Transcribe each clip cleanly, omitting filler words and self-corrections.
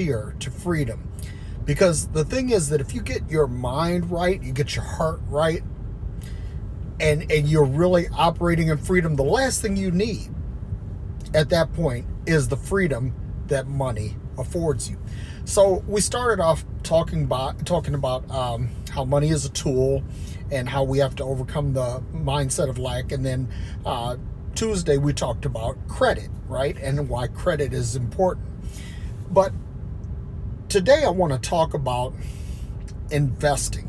here to freedom. Because the thing is that if you get your mind right, you get your heart right, and you're really operating in freedom, the last thing you need at that point is the freedom that money affords you. So we started off talking about how money is a tool and how we have to overcome the mindset of lack. And then Tuesday we talked about credit, right? And why credit is important. But today I want to talk about investing.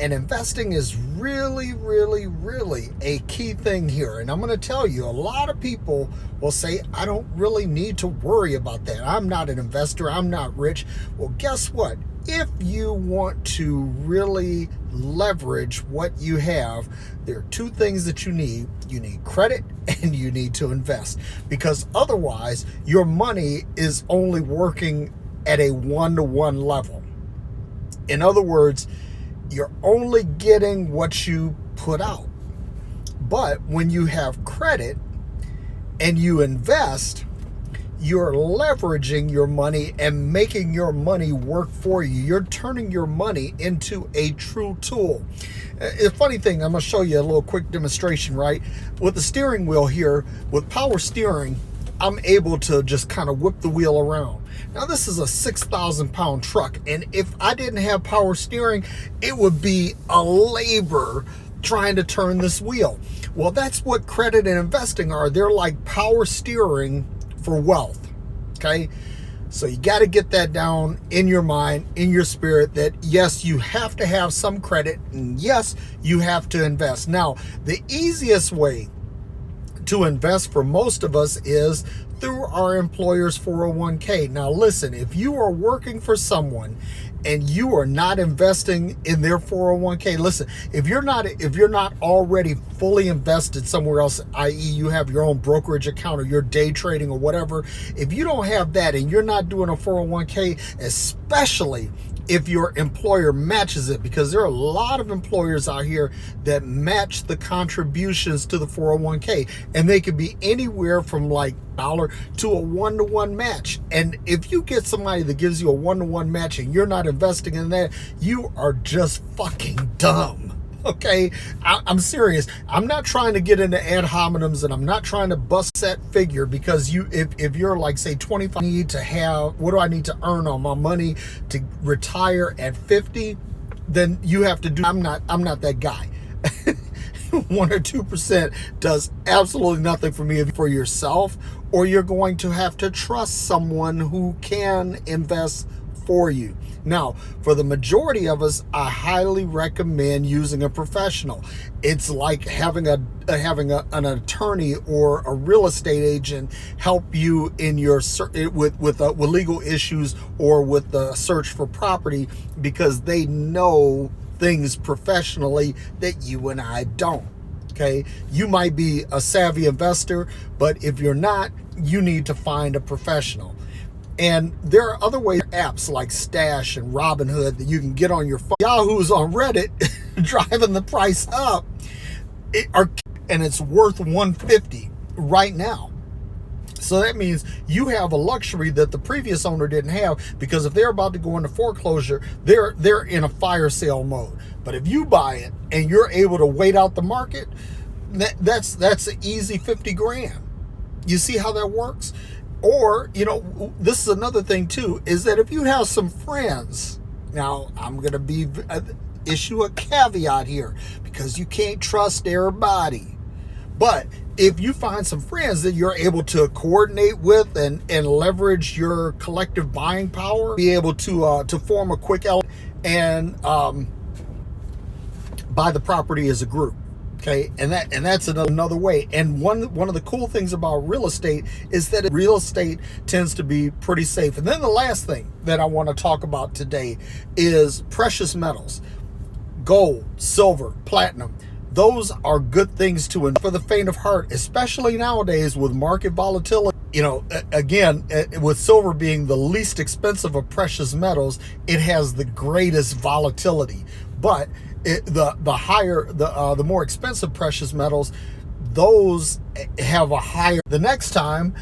And investing is really, really, really a key thing here. And I'm going to tell you, a lot of people will say, I don't really need to worry about that. I'm not an investor. I'm not rich. Well, guess what? If you want to really leverage what you have, there are two things that you need. You need credit and you need to invest, because otherwise your money is only working at a one-to-one level. In other words, you're only getting what you put out. But when you have credit and you invest, you're leveraging your money and making your money work for you. You're turning your money into a true tool. A funny thing, I'm going to show you a little quick demonstration, right? With the steering wheel here, with power steering, I'm able to just kind of whip the wheel around. Now, this is a 6,000 pound truck, and if I didn't have power steering, it would be a labor trying to turn this wheel. Well, that's what credit and investing are. They're like power steering for wealth, okay? So you got to get that down in your mind, in your spirit, that yes, you have to have some credit, and yes, you have to invest. Now, the easiest way to invest for most of us is through our employer's 401k. Now listen, if you are working for someone and you are not investing in their 401k, listen, if you're not already fully invested somewhere else, i.e. you have your own brokerage account or you're day trading or whatever, if you don't have that and you're not doing a 401k, especially if your employer matches it, because there are a lot of employers out here that match the contributions to the 401k, and they could be anywhere from like $1 to a 1-to-1 match. And if you get somebody that gives you a 1-to-1 match and you're not investing in that, you are just fucking dumb. Okay, I'm serious. I'm not trying to get into ad hominems, and I'm not trying to bust that figure, because if you're like, say 25, I need to have, what do I need to earn on my money to retire at 50? Then you have to do, I'm not that guy. 1 or 2% does absolutely nothing for me. For yourself, or you're going to have to trust someone who can invest for you. Now, for the majority of us, I highly recommend using a professional. It's like having an attorney or a real estate agent help you in your with legal issues or with the search for property, because they know things professionally that you and I don't. Okay, you might be a savvy investor, but if you're not, you need to find a professional. And there are other ways, apps like Stash and Robinhood, that you can get on your phone. Yahoo's on Reddit driving the price up, and it's worth $150 right now. So that means you have a luxury that the previous owner didn't have, because if they're about to go into foreclosure, they're in a fire sale mode. But if you buy it and you're able to wait out the market, that's an easy 50 grand. You see how that works? Or, you know, this is another thing too, is that if you have some friends, now I'm going to issue a caveat here, because you can't trust everybody. But if you find some friends that you're able to coordinate with and leverage your collective buying power, be able to form a quick and buy the property as a group. Okay, and that's another way. And one of the cool things about real estate is that real estate tends to be pretty safe. And then the last thing that I want to talk about today is precious metals. Gold, silver, platinum. Those are good things for the faint of heart, especially nowadays with market volatility. You know, again, with silver being the least expensive of precious metals, it has the greatest volatility. But the more expensive precious metals, those have a higher. The next time,